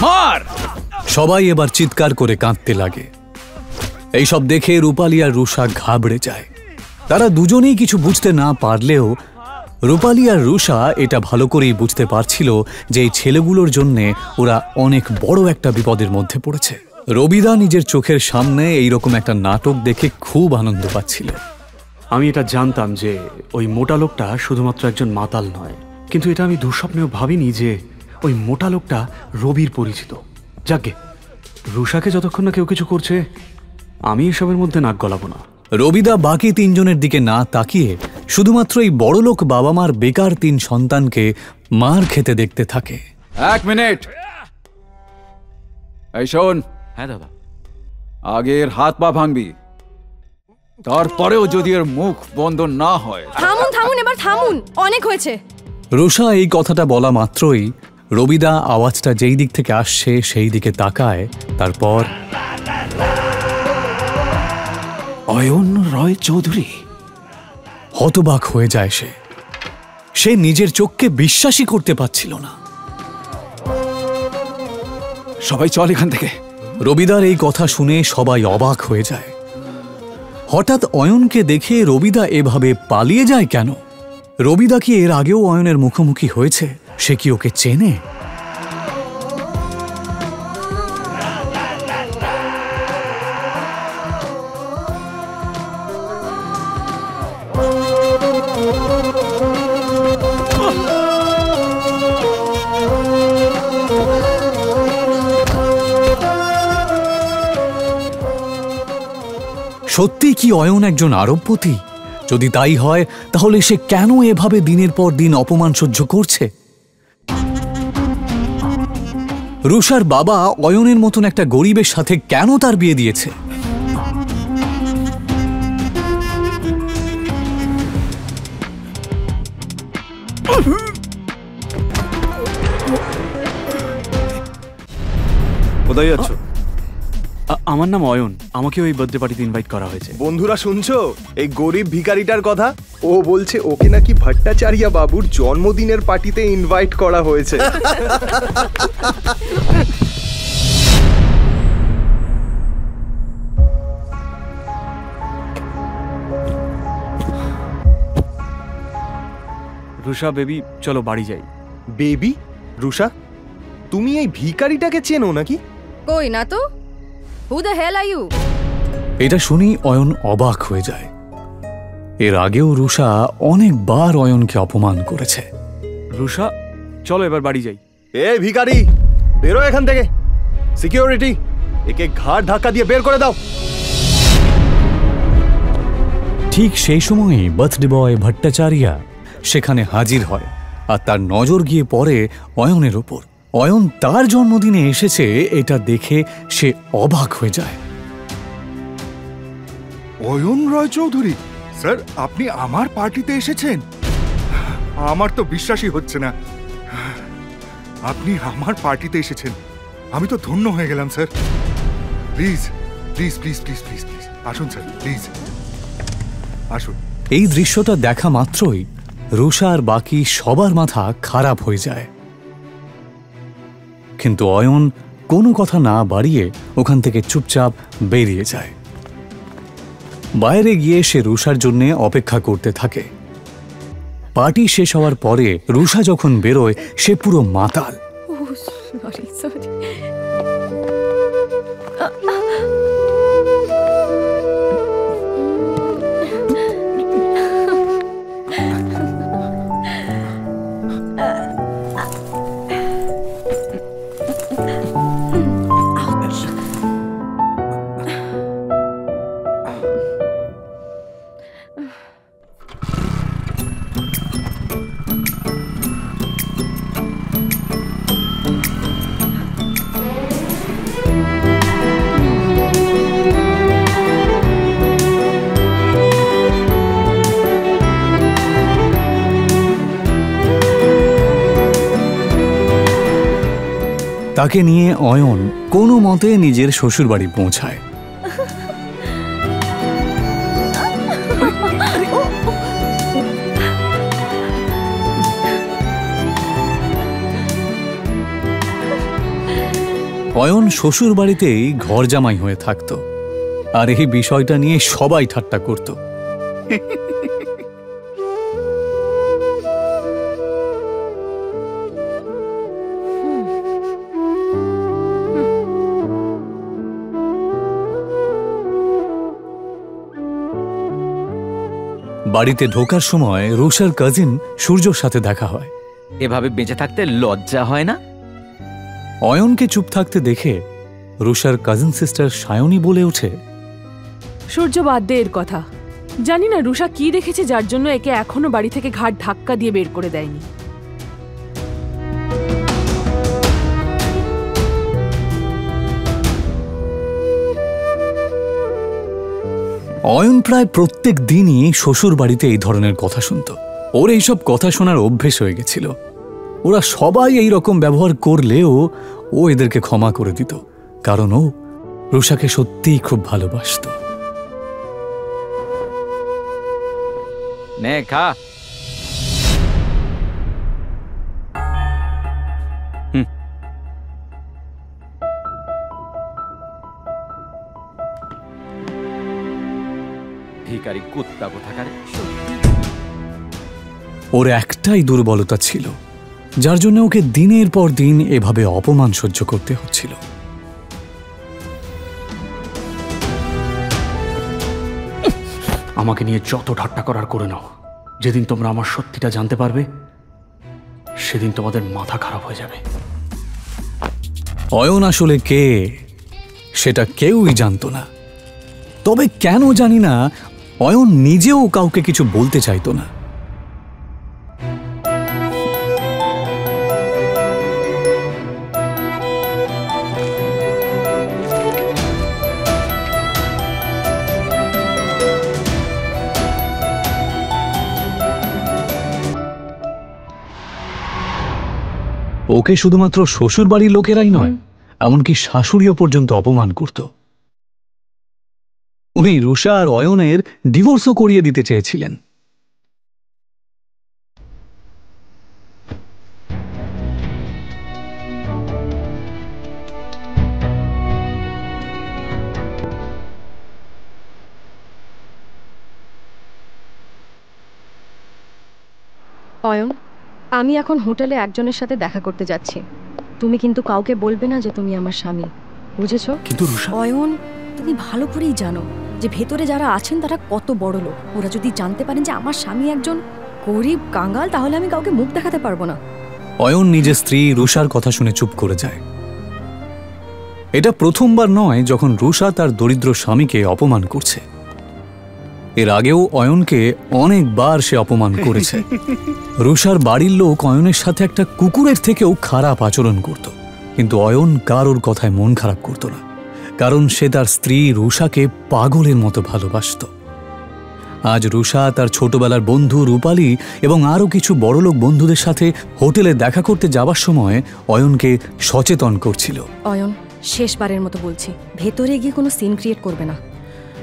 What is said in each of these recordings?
মার। সবাই এবার চিৎকার করে কাঁদতে লাগে। এইসব দেখে রূপালী আর রুষা ঘাবড়ে যায়। তারা দুজনেই কিছু বুঝতে না পারলেও রূপালী আর রুষা এটা ভালো করেই বুঝতে পারছিল যে এই ছেলেগুলোর জন্যে ওরা অনেক বড় একটা বিপদের মধ্যে পড়েছে। রবিদা নিজের চোখের সামনে এইরকম একটা নাটক দেখে খুব আনন্দ পাচ্ছিল। আমি এটা জানতাম যে ওই মোটা লোকটা শুধুমাত্র একজন মাতাল নয়, কিন্তু এটা আমি দুঃস্বপ্নেও ভাবিনি যে ওই মোটা লোকটা রবির পরিচিত। যাকে রুষাকে যতক্ষণ না কেউ কিছু করছে আমি এসবের মধ্যে নাক গলাবো না। রবিদা বাকি তিনজনের দিকে না তাকিয়ে শুধুমাত্র এই বড়লোক বাবা মার বেকার 3 সন্তানকে মার খেতে দেখতে থাকে। 1 মিনিট। এই শোন। হ্যাঁ দাদা। আগের হাত পা ভাঙবি, তারপরেও যদি এর মুখ বন্ধ না হয়। থামুন থামুন, এবার থামুন, অনেক হয়েছে। রুষা এই কথাটা বলা মাত্রই রবিদা আওয়াজটা যেই দিক থেকে আসছে সেই দিকে তাকায়। তারপর অয়ন রয় চৌধুরী। হতবাক হয়ে যায় সে নিজের চোখকে বিশ্বাসই করতে পারছিল না। সবাই চল এখান থেকে। রবিদার এই কথা শুনে সবাই অবাক হয়ে যায়। হঠাৎ অয়নকে দেখে রবিদা এভাবে পালিয়ে যায় কেন? রবিদা কি এর আগেও অয়নের মুখোমুখি হয়েছে? সে কি ওকে চেনে? সত্যি কি অয়ন একজন আরবপতি? যদি তাই হয় তাহলে সে কেন এভাবে দিনের পর দিন অপমান সহ্য করছে? রুষার বাবা অয়নের মতন একটা গরিবের সাথে কেন তার বিয়ে দিয়েছে? কোথায় যাচ্ছ? আমার নাম অয়ন, আমাকে ওই বার্থডে পার্টিতে ইনভাইট করা হয়েছে। বন্ধুরা শুনছো এই গরিব ভিখারিটার কথা? ও বলছে ওকে নাকি ভট্টাচার্য বাবুর জন্মদিনের পার্টিতে ইনভাইট করা হয়েছে। রুষা বেবি, চলো বাড়ি যাই। বেবি? রুষা, তুমি এই ভিখারিটাকে চেনো নাকি? কই না তো। Who the hell are you? এটা শুনি অয়ন অবাক হয়ে যায়। এর আগেও রুষা অনেকবার অয়নকে অপমান করেছে। রুষা, চলো এবার বাড়ি যাই। এ ভিখারি, বেরো এখান থেকে। সিকিউরিটি, একে ঘাড় ধাক্কা দিয়ে বের করে দাও। ঠিক সেই সময়ই বার্থডে বয় ভট্টাচার্য সেখানে হাজির হয় আর তার নজর গিয়ে পড়ে অয়নের ওপর। অয়ন তার জন্মদিনে এসেছে এটা দেখে সে অবাক হয়ে যায়। অয়ন রয় চৌধুরী স্যার, আপনি আমার পার্টিতে এসেছেন? আমার তো বিশ্বাসই হচ্ছে না। আপনি আমার পার্টিতে এসেছেন, আমি তো ধন্য হয়ে গেলাম sir. Please please please please please please আসুন স্যার, প্লিজ আসুন। এই দৃশ্যটা দেখা মাত্রই রুষা আর বাকি সবার মাথা খারাপ হয়ে যায়, কিন্তু অয়ন কোনো কথা না বাড়িয়ে ওখান থেকে চুপচাপ বেরিয়ে যায়। বাইরে গিয়ে সে রুষার জন্য অপেক্ষা করতে থাকে। পার্টি শেষ হওয়ার পরে রুষা যখন বেরোয় সে পুরো মাতাল। তাকে নিয়ে অয়ন কোনো মতে নিজের শ্বশুরবাড়ি পৌঁছায়। অয়ন শ্বশুর বাড়িতেই ঘর জামাই হয়ে থাকত, আর এই বিষয়টা নিয়ে সবাই ঠাট্টা করত। বাড়িতে ঢোকার সময় রুষার কাজিন সূর্যর সাথে দেখা হয়। এভাবে বেঁচে থাকতে লজ্জা হয় না? অয়নকে চুপ থাকতে দেখে রুষার কাজিন সিস্টার সায়নী বলে ওঠে, সূর্য বাদ দে এর কথা। জানি না রুষা কি দেখেছে যার জন্য একে এখনো বাড়ি থেকে ঘাট ধাক্কা দিয়ে বের করে দেয়নি। অয়ন প্রায় প্রত্যেক দিনই শ্বশুর বাড়িতে এই ধরনের কথা শুনত। ওর এইসব কথা শোনার অভ্যেস হয়ে গেছিল। ওরা সবাই এই রকম ব্যবহার করলেও ও এদেরকে ক্ষমা করে দিত, কারণ ও রুষাকে সত্যিই খুব ভালোবাসত। নে খা। ভিখারি কুত্তা কোথাকারে। ওর একটাই দুর্বলতা ছিল, যার জন্য ওকে দিনের পর দিন এভাবে অপমান সহ্য করতে হচ্ছিল। আমাকে নিয়ে যত ঠাট্টা করার করে নাও, যেদিন তোমরা আমার সত্যিটা জানতে পারবে সেদিন তোমাদের মাথা খারাপ হয়ে যাবে। অয়ন আসলে কে সেটা কেউই জানত না। তবে কেন জানি না, অয়ন নিজেও কাউকে কিছু বলতে চাইতো না। ওকে শুধুমাত্র শ্বশুর বাড়ির লোকেরাই নয়, এমনকি শাশুড়িও পর্যন্ত অপমান করত। উনি রুষা আর অয়নের ডিভোর্সও করিয়ে দিতে চেয়েছিলেন। অয়ন, আমি এখন হোটেলে একজনের সাথে দেখা করতে যাচ্ছি। তুমি কিন্তু কাউকে বলবে না যে তুমি আমার স্বামী, বুঝেছো? কিন্তু রুষা, অয়ন, তুমি ভালো করেই জানো যে ভেতরে যারা আছেন তারা কত বড় লোক। ওরা যদি জানতে পারেন যে আমার স্বামী একজন গরিব কাঙ্গাল, তাহলে আমি কাউকে মুখ দেখাতে পারবো না। অয়ন নিজের স্ত্রী রুষার কথা শুনে চুপ করে যায়। এটা প্রথমবার নয় যখন রুষা তার দরিদ্র স্বামীকে অপমান করছে। এর আগেও অয়নকে অনেকবার সে অপমান করেছে। রুষার বাড়ির লোক অয়নের সাথে একটা কুকুরের থেকেও খারাপ আচরণ করত, কিন্তু অয়ন কারোর কথায় মন খারাপ করত না, কারণ সে তার স্ত্রী রুষাকে পাগলের মতো ভালোবাসত। আজ রুষা তার ছোটবেলার বন্ধু রূপালী এবং আরও কিছু বড়লোক বন্ধুদের সাথে হোটেলে দেখা করতে যাবার সময় অয়নকে সচেতন করছিল। অয়ন, শেষবারের মতো বলছি, ভেতরে গিয়ে কোনো সিন ক্রিয়েট করবে না।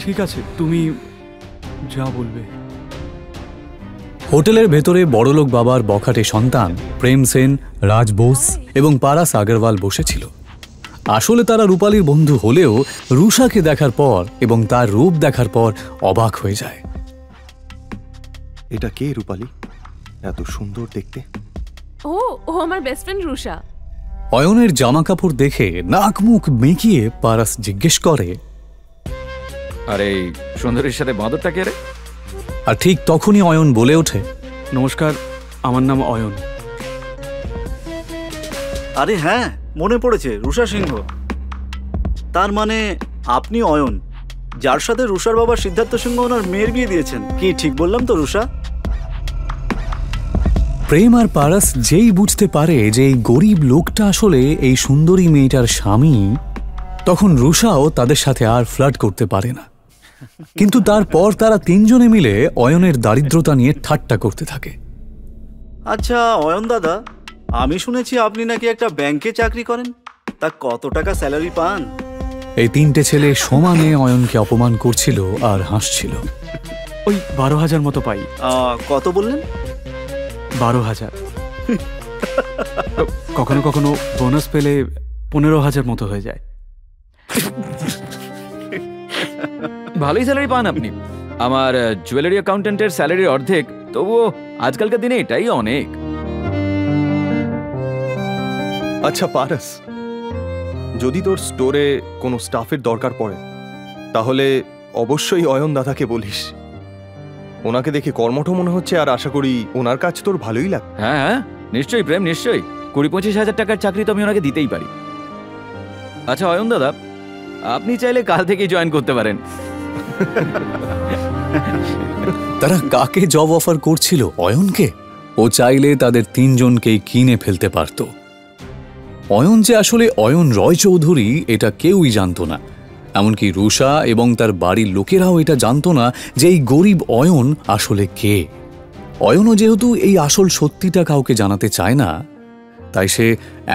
ঠিক আছে, তুমি যা বলবে। হোটেলের ভেতরে বড়লোক বাবার বখাটে সন্তান প্রেম সেন, রাজ বোস এবং পারাস আগরওয়াল বসেছিল। আসলে তারা রূপালীর বন্ধু হলেও রুষাকে দেখার পর এবং তার রূপ দেখার পর অবাক হয়ে যায়। এটা কে রূপালী? এত সুন্দর দেখতে। ও ও আমার বেস্ট ফ্রেন্ড রুষা। অয়নের জামা কাপড় দেখে নাক মুখ মেকিয়ে পারাস জিজ্ঞেস করে, আরে এই সুন্দরীর সাথে বাঁদরটা কে রে? আর ঠিক তখনই অয়ন বলে ওঠে, নমস্কার, আমার নাম অয়ন। আরে হ্যাঁ, মনে পড়েছে, রুষা সিংহ। তার মানে আপনি অয়ন, যার সাথে রুষার বাবা সিদ্ধার্থ সিংহ ওনার মেয়ের বিয়ে দিয়েছেন। কি ঠিক বললাম তো রুষা? প্রেম আর পারাস যেই বুঝতে পারে যে এই গরিব লোকটা আসলে এই সুন্দরী মেয়েটার স্বামী, তখন রুষাও তাদের সাথে আর ফ্লার্ট করতে পারে না। কিন্তু তারপর তারা তিনজনে মিলে অয়নের দারিদ্রতা নিয়ে ঠাট্টা করতে থাকে। আচ্ছা অয়ন দাদা, আমি শুনেছি আপনি নাকি একটা ব্যাংকে চাকরি করেন। তা কত টাকা স্যালারি পান? এই তিনটে ছেলে সমানে অয়নকে অপমান করছিল আর হাসছিল। ওই 12,000 মতো পাই। কত বললেন? 12,000। কখনো কখনো বোনাস পেলে 15,000 মতো হয়ে যায়। ভালোই স্যালারি পান আপনি। আমার জুয়েলারি অ্যাকাউন্টেন্টের স্যালারির অর্ধেক, তবুও আজকালকার দিনে এটাই অনেক। আচ্ছা পারাস, যদি তোর স্টোরে কোনো স্টাফের দরকার পড়ে তাহলে অবশ্যই অয়ন দাদাকে বলিস। ওনাকে দেখে কর্মঠ মনে হচ্ছে, আর আশা করি ওনার কাজ তোর ভালোই লাগবে। হ্যাঁ হ্যাঁ, নিশ্চয়ই প্রেম, নিশ্চয়ই। 20-25 হাজার টাকার চাকরি তো আমি ওনাকে দিতেই পারি। আচ্ছা অয়ন দাদা, আপনি চাইলে কাল থেকেই জয়েন করতে পারেন। তারা কাকে জব অফার করছিল? অয়নকে? ও চাইলে তাদের তিনজনকেই কিনে ফেলতে পারত। অয়ন যে আসলে অয়ন রয় চৌধুরী এটা কেউই জানত না। এমনকি রুষা এবং তার বাড়ির লোকেরাও এটা জানতো না যে এই গরিব অয়ন আসলে কে। অয়নও যেহেতু এই আসল সত্যিটা কাউকে জানাতে চায় না, তাই সে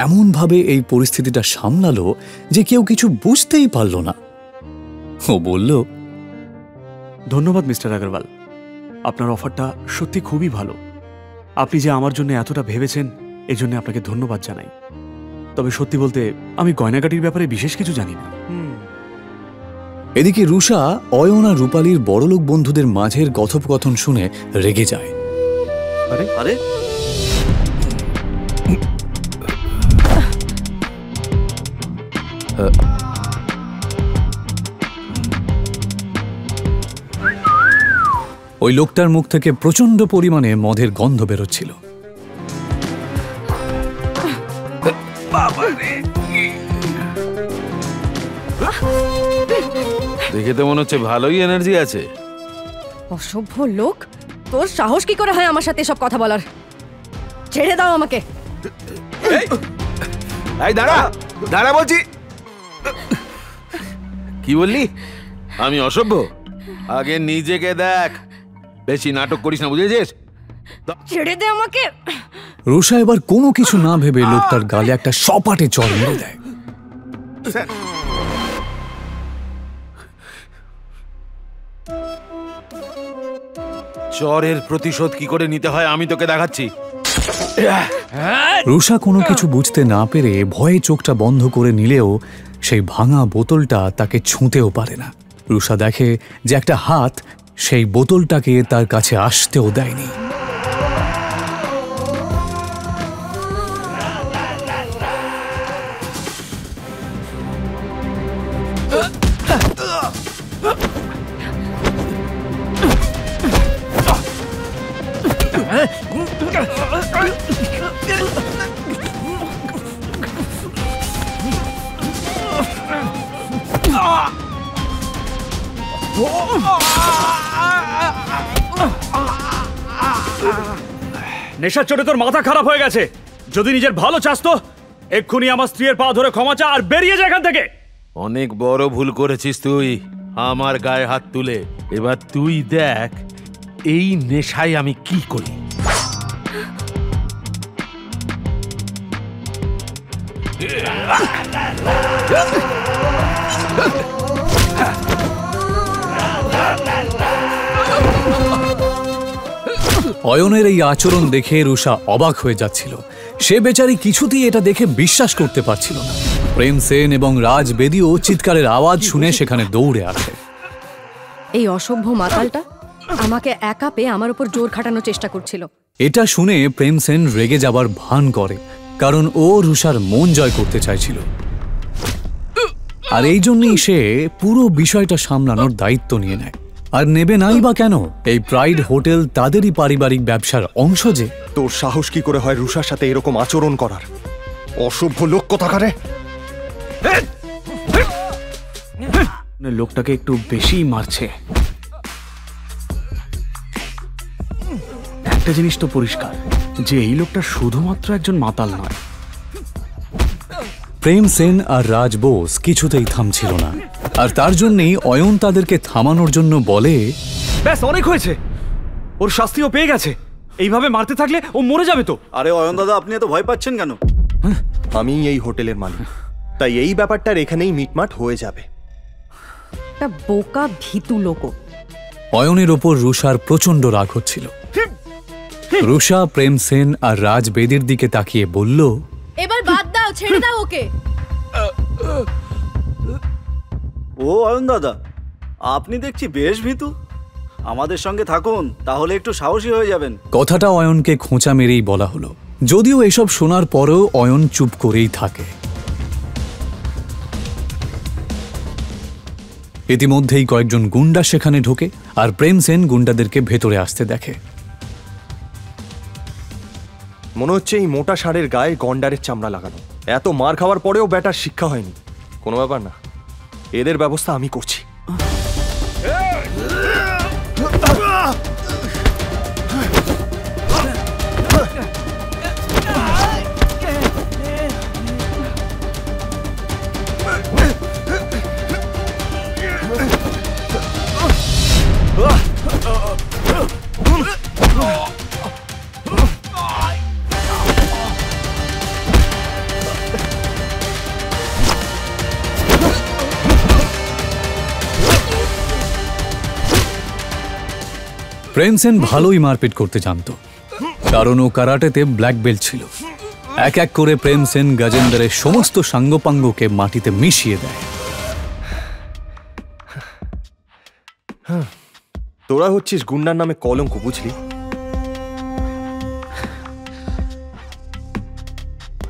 এমনভাবে এই পরিস্থিতিটা সামলালো যে কেউ কিছু বুঝতেই পারল না। ও বলল, ধন্যবাদ মিস্টার আগরওয়াল, আপনার অফারটা সত্যি খুবই ভালো। আপনি যে আমার জন্য এতটা ভেবেছেন, এই জন্য আপনাকে ধন্যবাদ জানাই। তবে সত্যি বলতে আমি গয়নাগাটির ব্যাপারে বিশেষ কিছু জানি না। এদিকে রুষা অয়ন আর রূপালীর বড়লোক বন্ধুদের মাঝের কথোপকথন শুনে রেগে যায়। আরে আরে ওই লোকটার মুখ থেকে প্রচন্ড পরিমাণে মদের গন্ধ বেরোচ্ছিল। দেখে তো মনে হচ্ছে ভালোই এনার্জি আছে। অসভ্য লোক, তোর সাহস কি করে হয় আমার সাথে সব কথা বলার? ছেড়ে দাও আমাকে। এই দাঁড়া দাঁড়া বলছি। কি বললি? আমি অসভ্য? আগে নিজেকে দেখ, বেশি নাটক করিস না, বুঝেছিস? ছেড়ে দে আমাকে। রুষা এবার কোনো কিছু না ভেবে লোকটার গালে একটা সপাটে চড় মেরে দেয়। চরের প্রতিশোধ কি করে নিতে হয় আমি তোকে দেখাচ্ছি। রুষা কোনো কিছু বুঝতে না পেরে ভয়ে চোখটা বন্ধ করে নিলেও সেই ভাঙা বোতলটা তাকে ছুঁতেও পারে না। রুষা দেখে যে একটা হাত সেই বোতলটাকে তার কাছে আসতেও দেয়নি। নেশার চোটে তোর মাথা খারাপ হয়ে গেছে। যদি নিজের ভালো চাস তো এক্ষুনি আমার স্ত্রীর পা ধরে ক্ষমা চা আর বেরিয়ে যা এখান থেকে। অনেক বড় ভুল করেছিস তুই, আমার গায়ে হাত তুলে। এবার তুই দেখ এই নেশায় আমি কি করি। অয়নের এই আচরণ দেখে রুষা অবাক হয়ে যাচ্ছিল। সে বেচারি কিছুতেই এটা দেখে বিশ্বাস করতে পারছিল না। প্রেম সেন এবং রাজ বেদিও চিৎকারের আওয়াজ শুনে সেখানে দৌড়ে আসে। এই অসভ্য মাতালটা আমাকে একা পেয়ে আমার উপর জোর খাটানোর চেষ্টা করছিল। এটা শুনে প্রেম সেন রেগে যাবার ভান করে, কারণ ও রুষার মন জয় করতে চাইছিল। আর এই জন্যই সে পুরো বিষয়টা সামলানোর দায়িত্ব নিয়ে নেয়। আর নেবে নাই বা কেন? এই প্রাইড হোটেল তাদেরই পারিবারিক ব্যবসার অংশ। যে তোর সাহস কি করে হয় রুষার সাথে এরকম আচরণ করার? অসভ্য লোক কোথাকারে! লোকটাকে একটু বেশি মারছে। একটা জিনিস তো পরিষ্কার যে এই লোকটা শুধুমাত্র একজন মাতাল নয়। প্রেম সেন আর রাজ বোস কিছুতেই থামছিল না, আর তার জন্যই অয়ন তাদেরকে থামানোর জন্য বলে, ব্যাস অনেক হয়েছে, ওর শাস্তিও পেয়ে গেছে। এইভাবে মারতে থাকলে ও মরে যাবে তো। আরে অয়ন দাদা, আপনি এত ভয় পাচ্ছেন কেন? আমি এই হোটেলের মালিক, তাই এই ব্যাপারটার এখানেই মিটমাট হয়ে যাবে। একটা বোকা ভীতু লোক। অয়নের ওপর রুষার প্রচন্ড রাগ হচ্ছিল। রুষা প্রেম সেন আর রাজ বেদির দিকে তাকিয়ে বলল, এবার বাদ দাও, ছেড়ে দাও ওকে। ও অয়ন দাদা, আপনি দেখছি বেশ ভীতু। আমাদের সঙ্গে থাকুন, তাহলে একটু সাহসী হয়ে যাবেন। কথাটা অয়নকে খোঁচা মেরেই বলা হলো, যদিও এসব শোনার পরেও অয়ন চুপ করেই থাকে। ইতিমধ্যেই কয়েকজন গুন্ডা সেখানে ঢোকে আর প্রেম সেন গুন্ডাদেরকে ভেতরে আসতে দেখে। মনে হচ্ছে এই মোটা ষাঁড়ের গায়ে গন্ডারের চামড়া লাগানো। এত মার খাওয়ার পরেও ব্যাটার শিক্ষা হয়নি। কোনো ব্যাপার না, এদের ব্যবস্থা আমি করছি। প্রেম সেন ভালোই মারপিট করতে জানত, কারণ ও কারাটেতে ব্ল্যাক বেল্ট ছিল। এক এক করে প্রেম সেন গজেন্দ্রের সমস্ত সাঙ্গপাঙ্গকে মাটিতে মিশিয়ে দেয়। তোরা হচ্ছিস গুন্ডার নামে কলঙ্ক, বুঝলি?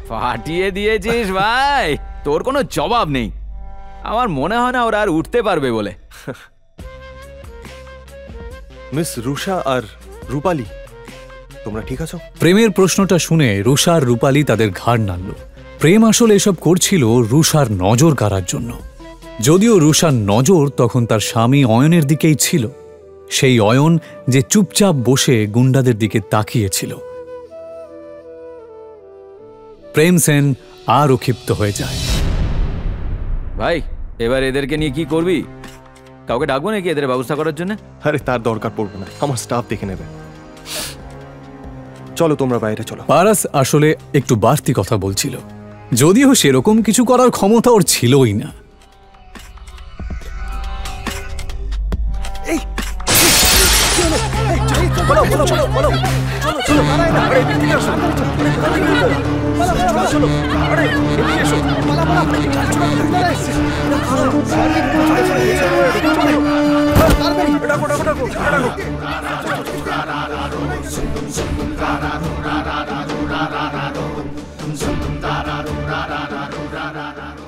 ফাটিয়ে দিয়েছিস ভাই, তোর কোনো জবাব নেই। আমার মনে হয় না ওরা আর উঠতে পারবে বলে। মিস রুষা আর রূপালী, তোমরা ঠিক আছো? প্রেমের প্রশ্নটা শুনে রুষা আর রূপালী তাদের ঘাড় নাড়ল। প্রেম আসলে এসব করছিল রুষার নজর কাড়ার জন্য। যদিও রুষার নজর তখন তার স্বামী অয়নের দিকেই ছিল, সেই অয়ন যে চুপচাপ বসে গুন্ডাদের দিকে তাকিয়েছিল। প্রেম সেন আরও ক্ষিপ্ত হয়ে যায়। ভাই, এবার এদেরকে নিয়ে কি করবি? কাউকে ডাকবো নাকি এদের ব্যবস্থা করার জন্য? আরে তার দরকার পড়বে না, আমার স্টাফ দেখে নেবে। চলো তোমরা বাইরে চলো। পারাস আসলে একটু বাড়তি কথা বলছিল, যদিও সেরকম কিছু করার ক্ষমতা ওর ছিলই না।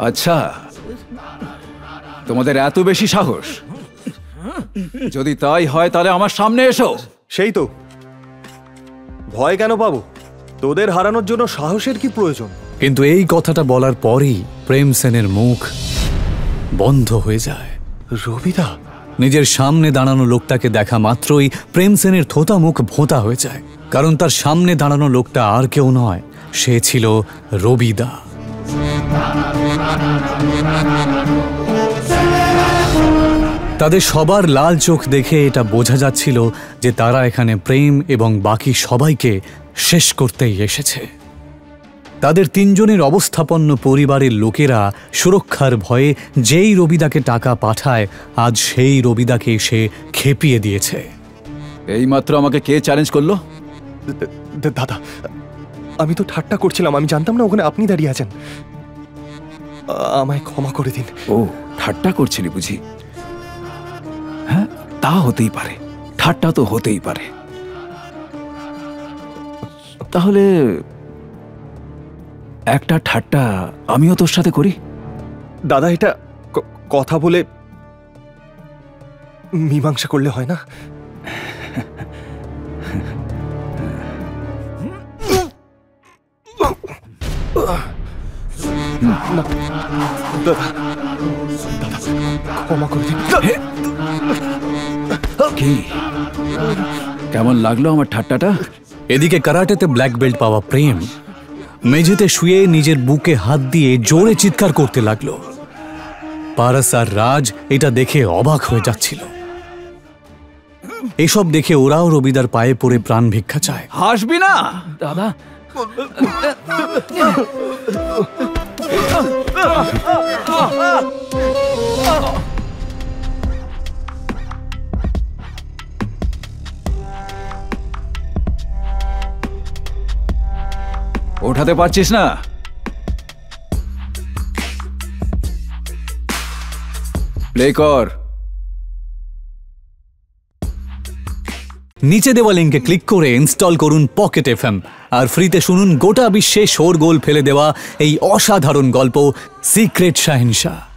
আচ্ছা, তোমাদের এত বেশি সাহস? যদি তাই হয় তাহলে আমার সামনে এসো। সেই তো, ভয় কেন পাবো? তোদের হারানোর জন্য সাহসের কি প্রয়োজন? কিন্তু এই কথাটা বলার পরই প্রেম সেনের মুখ বন্ধ হয়ে যায়। রবিদা! নিজের সামনে দাঁড়ানো লোকটাকে দেখা মাত্রই প্রেম সেনের থোতা মুখ ভোঁতা হয়ে যায়, কারণ তার সামনে দাঁড়ানো লোকটা আর কেউ নয়, সে ছিল রবিদা। তাদের সবার লাল চোখ দেখে এটা বোঝা যাচ্ছিল যে তারা এখানে প্রেম এবং বাকি সবাইকে শেষ করতেই এসেছে। তাদের তিনজনের অবস্থাপন্ন পরিবারের লোকেরা সুরক্ষার ভয়ে যেই রবিদাকে টাকা পাঠায়, আজ সেই রবিদাকে সে খেপিয়ে দিয়েছে। এইমাত্র আমাকে কে চ্যালেঞ্জ করলো? দাদা, আমি তো ঠাট্টা করছিলাম, আমি জানতাম না ওখানে আপনি দাঁড়িয়ে আছেন। আমায় ক্ষমা করে দিন। ও, ঠাট্টা করছিলি বুঝি? হ্যাঁ, তা হতেই পারে, ঠাট্টা তো হতেই পারে। তাহলে একটা ঠাট্টা আমিও তোর সাথে করি। দাদা, এটা কথা বলে মীমাংসা করলে হয় না? ক্ষমা করে দিন। কি কেমন লাগলো আমার ঠাট্টাটা? এদিকে কারাটেতে ব্ল্যাক বেল্ট পাওয়া প্রেম মেঝেতে শুয়ে নিজের বুকে হাত দিয়ে জোরে চিৎকার করতে লাগলো। পারাস আর রাজ এটা দেখে অবাক হয়ে যাচ্ছিল। এসব দেখে ওরাও রবিদার পায়ে পড়ে প্রাণ ভিক্ষা চায়। হাসবি না দাদা। ওঠাতে পারছিস না? প্লে কর। নিচে দেওয়া লিঙ্কে ক্লিক করে ইনস্টল করুন পকেট এফএম আর ফ্রিতে শুনুন গোটা বিশ্বে শোরগোল ফেলে দেওয়া এই অসাধারণ গল্প সিক্রেট শাহেনশাহ।